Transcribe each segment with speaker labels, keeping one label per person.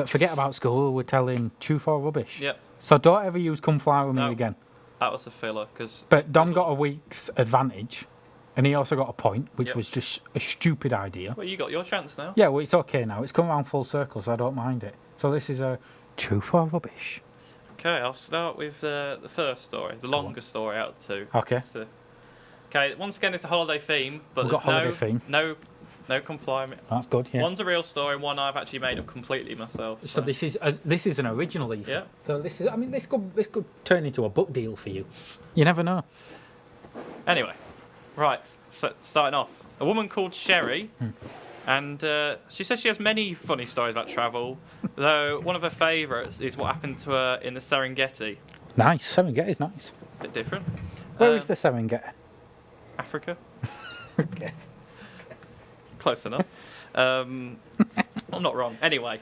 Speaker 1: But forget about school. We're telling truth or rubbish.
Speaker 2: Yep,
Speaker 1: So don't ever use "come fly with me"
Speaker 2: No.
Speaker 1: again.
Speaker 2: that was a filler because.
Speaker 1: But Dom got a week's advantage, and he also got a point, which
Speaker 2: Yep.
Speaker 1: was just a stupid idea.
Speaker 2: Well, you got your chance now.
Speaker 1: Yeah, well, it's okay now. It's come around full circle, so I don't mind it. So this is a truth or rubbish.
Speaker 2: Okay, I'll start with the first story, the longest story out of two.
Speaker 1: Okay.
Speaker 2: So, okay, once again, it's a holiday theme, but
Speaker 1: We've
Speaker 2: there's
Speaker 1: got holiday theme.
Speaker 2: no come fly me.
Speaker 1: That's good. Yeah.
Speaker 2: One's a real story, one I've actually made up completely myself.
Speaker 1: So this is an original, Ethan.
Speaker 2: Yeah.
Speaker 1: So this could turn into a book deal for you. You never know.
Speaker 2: Anyway, right, so starting off. A woman called Sherry, and she says she has many funny stories about travel, though one of her favourites is what happened to her in the Serengeti.
Speaker 1: Nice. Serengeti's nice.
Speaker 2: Bit different.
Speaker 1: Where is the Serengeti?
Speaker 2: Africa.
Speaker 1: Okay.
Speaker 2: Close enough. I'm not wrong. Anyway,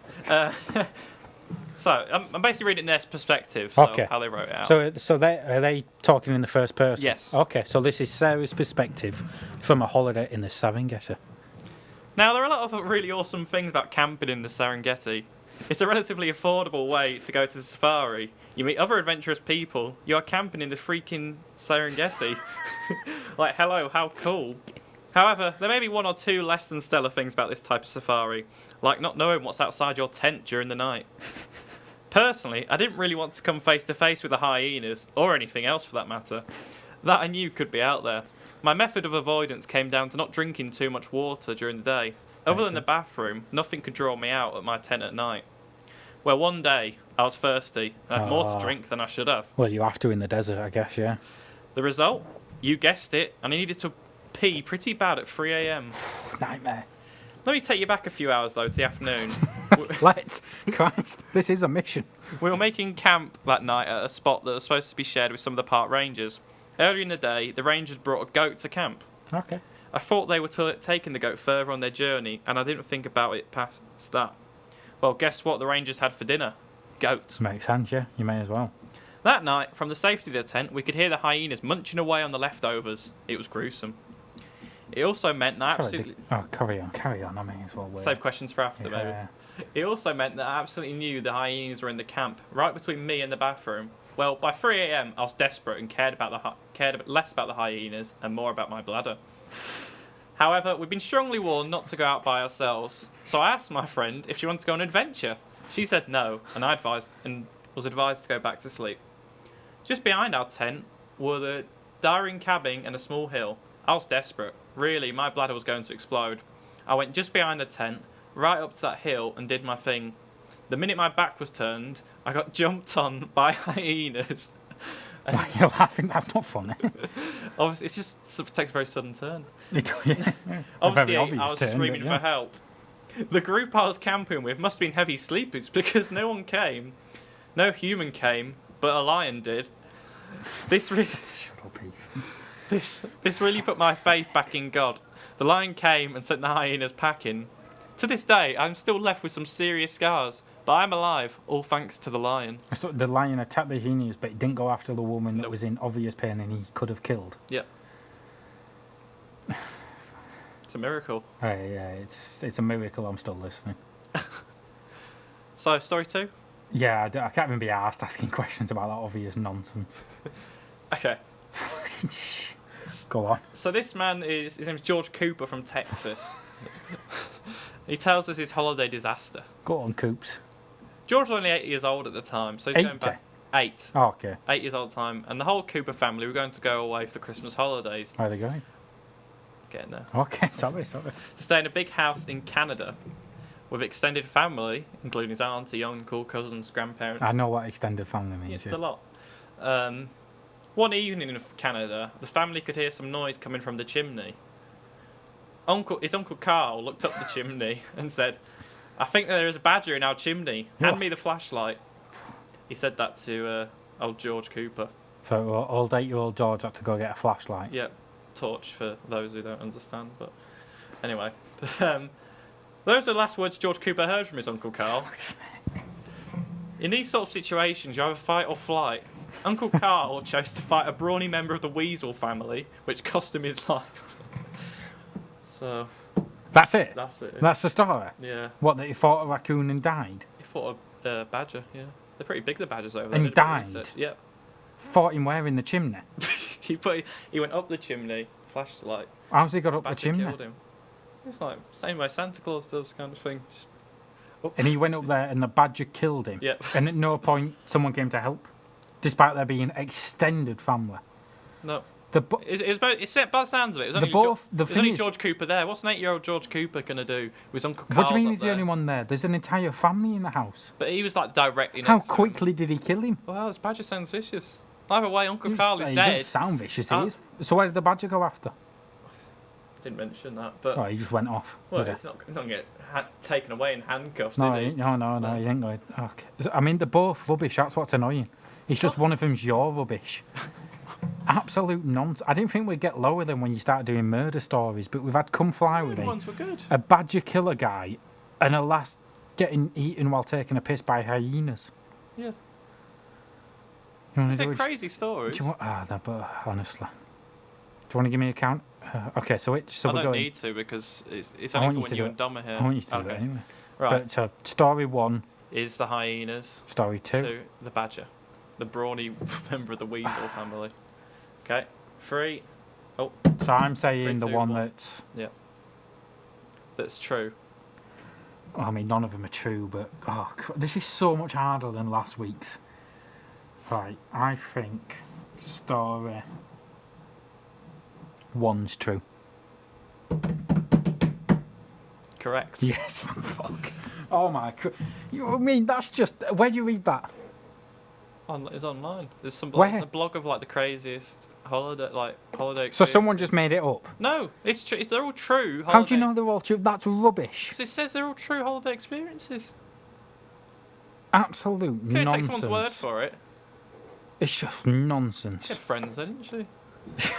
Speaker 2: so I'm basically reading their perspective, so
Speaker 1: Okay.
Speaker 2: how they wrote it out.
Speaker 1: So are they talking in the first person?
Speaker 2: Yes.
Speaker 1: Okay. So this is Sarah's perspective from a holiday in the Serengeti.
Speaker 2: Now, there are a lot of really awesome things about camping in the Serengeti. It's a relatively affordable way to go to the safari. You meet other adventurous people. You are camping in the freaking Serengeti. Like, hello, how cool. However, there may be one or two less than stellar things about this type of safari, like not knowing what's outside your tent during the night. Personally, I didn't really want to come face to face with the hyenas, or anything else for that matter. That I knew could be out there. My method of avoidance came down to not drinking too much water during the day. Other than the bathroom, nothing could draw me out at my tent at night. Well, one day, I was thirsty and had more to drink than I should have.
Speaker 1: Well, you have to in the desert, I guess. Yeah.
Speaker 2: The result? You guessed it, and I needed to pee pretty bad at 3 a.m.
Speaker 1: Nightmare.
Speaker 2: Let me take you back a few hours, though, to the afternoon.
Speaker 1: Let's. Christ, this is a mission.
Speaker 2: We were making camp that night at a spot that was supposed to be shared with some of the park rangers. Earlier in the day, the rangers brought a goat to camp.
Speaker 1: Okay.
Speaker 2: I thought they were taking the goat further on their journey, and I didn't think about it past that. Well, guess what the rangers had for dinner? Goat.
Speaker 1: Makes sense, yeah. You may as well.
Speaker 2: That night, from the safety of the tent, we could hear the hyenas munching away on the leftovers. It was gruesome. It also meant that absolutely...
Speaker 1: Carry on. I may as well wait.
Speaker 2: Save questions for after, maybe.
Speaker 1: Yeah.
Speaker 2: It also meant that I absolutely knew the hyenas were in the camp, right between me and the bathroom. Well, by 3 a.m, I was desperate and cared less about the hyenas and more about my bladder. However, we've been strongly warned not to go out by ourselves, so I asked my friend if she wanted to go on an adventure. She said no, and was advised to go back to sleep. Just behind our tent were the Daring cabin and a small hill. I was desperate. Really, my bladder was going to explode. I went just behind the tent, right up to that hill, and did my thing. The minute my back was turned, I got jumped on by hyenas.
Speaker 1: Why you're laughing? That's not funny.
Speaker 2: Obviously, it just takes a very sudden turn.
Speaker 1: Yeah.
Speaker 2: Obviously,
Speaker 1: Very
Speaker 2: I
Speaker 1: obvious
Speaker 2: was
Speaker 1: turn,
Speaker 2: screaming
Speaker 1: but yeah.
Speaker 2: for help. The group I was camping with must have been heavy sleepers because no one came. No human came, but a lion did. This really...
Speaker 1: Shut up, Ethan.
Speaker 2: This really put my faith back in God. The lion came and sent the hyenas packing. To this day, I'm still left with some serious scars, but I'm alive, all thanks to the lion.
Speaker 1: So the lion attacked the hyenas, but it didn't go after the woman that
Speaker 2: Nope.
Speaker 1: was in obvious pain and he could have killed.
Speaker 2: Yep. It's a miracle.
Speaker 1: Yeah, it's a miracle I'm still listening.
Speaker 2: So, story 2?
Speaker 1: Yeah, I can't even be asked asking questions about that obvious nonsense.
Speaker 2: Okay.
Speaker 1: Go on.
Speaker 2: So this man his name is George Cooper from Texas. He tells us his holiday disaster.
Speaker 1: Go on, Coops.
Speaker 2: George was only 8 years old at the time, so he's going
Speaker 1: 80?
Speaker 2: back... 8.
Speaker 1: Oh, okay.
Speaker 2: 8 years old at the time, and the whole Cooper family were going to go away for the Christmas holidays.
Speaker 1: Where are they going?
Speaker 2: Getting there.
Speaker 1: Okay, sorry.
Speaker 2: To stay in a big house in Canada with extended family, including his auntie, uncle, cousins, grandparents.
Speaker 1: I know what extended family means.
Speaker 2: It's
Speaker 1: Yeah.
Speaker 2: a lot. One evening in Canada, the family could hear some noise coming from the chimney. His uncle Carl looked up the chimney and said, "I think there is a badger in our chimney. Hand
Speaker 1: What?
Speaker 2: me the flashlight." He said that to old George Cooper.
Speaker 1: So old 8-year-old George had to go get a flashlight.
Speaker 2: Yep, torch for those who don't understand. But anyway, those are the last words George Cooper heard from his Uncle Carl. In these sort of situations, you either fight or flight. Uncle Carl chose to fight a brawny member of the weasel family, which cost him his life. So,
Speaker 1: That's it?
Speaker 2: that's it.
Speaker 1: That's the story?
Speaker 2: Yeah.
Speaker 1: What, that he fought a raccoon and died?
Speaker 2: He fought a badger. Yeah, they're pretty big. The badgers over there.
Speaker 1: And
Speaker 2: Did a bit of
Speaker 1: died?
Speaker 2: research. Yeah.
Speaker 1: Fought him where in the chimney?
Speaker 2: He went up the chimney, flashed the light.
Speaker 1: How's he got up the
Speaker 2: Badger
Speaker 1: chimney?
Speaker 2: killed him. It's like same way Santa Claus does, kind of thing. Just up.
Speaker 1: And he went up there and the badger killed him?
Speaker 2: Yep.
Speaker 1: And at no point someone came to help? Despite there being extended family?
Speaker 2: No.
Speaker 1: The bu-
Speaker 2: It's set by the sounds of it. It was
Speaker 1: The
Speaker 2: only,
Speaker 1: both- the
Speaker 2: there's
Speaker 1: thing
Speaker 2: only
Speaker 1: is-
Speaker 2: George Cooper there. What's an 8-year-old George Cooper gonna do with his Uncle Carl's
Speaker 1: What do you mean
Speaker 2: up
Speaker 1: he's the
Speaker 2: there?
Speaker 1: only one there? There's an entire family in the house.
Speaker 2: But he was like directly next
Speaker 1: How
Speaker 2: to him.
Speaker 1: quickly did he kill him?
Speaker 2: Well, this badger sounds vicious. Either way, Uncle
Speaker 1: He
Speaker 2: Carl is
Speaker 1: he
Speaker 2: dead.
Speaker 1: didn't sound vicious, he
Speaker 2: Uh,
Speaker 1: is. So where did the badger go after?
Speaker 2: Didn't mention that, but
Speaker 1: Oh, he just went off.
Speaker 2: well,
Speaker 1: did he?
Speaker 2: it's not going to get taken away in handcuffs,
Speaker 1: No,
Speaker 2: did he?
Speaker 1: no, he ain't going. Okay. I mean, they're both rubbish. That's what's annoying. It's just one of them's your rubbish. Absolute nonsense. I didn't think we'd get lower than when you started doing murder stories, but we've had Come Fly
Speaker 2: The
Speaker 1: With
Speaker 2: other
Speaker 1: Me,
Speaker 2: ones were good.
Speaker 1: a badger killer guy, and a lass getting eaten while taking a piss by hyenas.
Speaker 2: Yeah,
Speaker 1: You want to
Speaker 2: they're
Speaker 1: do it?
Speaker 2: crazy stories.
Speaker 1: Do you want? No, but honestly, do you want to give me a count? Okay, so which? So
Speaker 2: I
Speaker 1: we're
Speaker 2: don't
Speaker 1: going.
Speaker 2: need to because it's
Speaker 1: I
Speaker 2: only
Speaker 1: want
Speaker 2: for
Speaker 1: you
Speaker 2: when
Speaker 1: to
Speaker 2: you
Speaker 1: do
Speaker 2: and Dom are here.
Speaker 1: I want you to do
Speaker 2: okay.
Speaker 1: it anyway.
Speaker 2: Right,
Speaker 1: But so story 1,
Speaker 2: is the hyenas
Speaker 1: story 2.
Speaker 2: to the badger, the brawny member of the weasel family. Okay, 3.
Speaker 1: So I'm saying
Speaker 2: 3,
Speaker 1: the
Speaker 2: 2,
Speaker 1: one
Speaker 2: 1.
Speaker 1: that's.
Speaker 2: That's true.
Speaker 1: Well, I mean, none of them are true, but this is so much harder than last week's. Right, I think story 1's true.
Speaker 2: Correct.
Speaker 1: Yes, fuck. Oh my god. I mean, that's just. Where do you read that?
Speaker 2: It's online. There's some
Speaker 1: Where?
Speaker 2: there's a blog of like the craziest holiday.
Speaker 1: So someone
Speaker 2: experiences.
Speaker 1: just made it up.
Speaker 2: No, it's true. They're all true.
Speaker 1: How do you know they're all true? That's rubbish.
Speaker 2: 'Cause it says they're all true holiday experiences.
Speaker 1: Absolute
Speaker 2: You couldn't take
Speaker 1: nonsense.
Speaker 2: someone's word for it.
Speaker 1: It's just
Speaker 2: She had
Speaker 1: nonsense.
Speaker 2: friends, then, didn't she?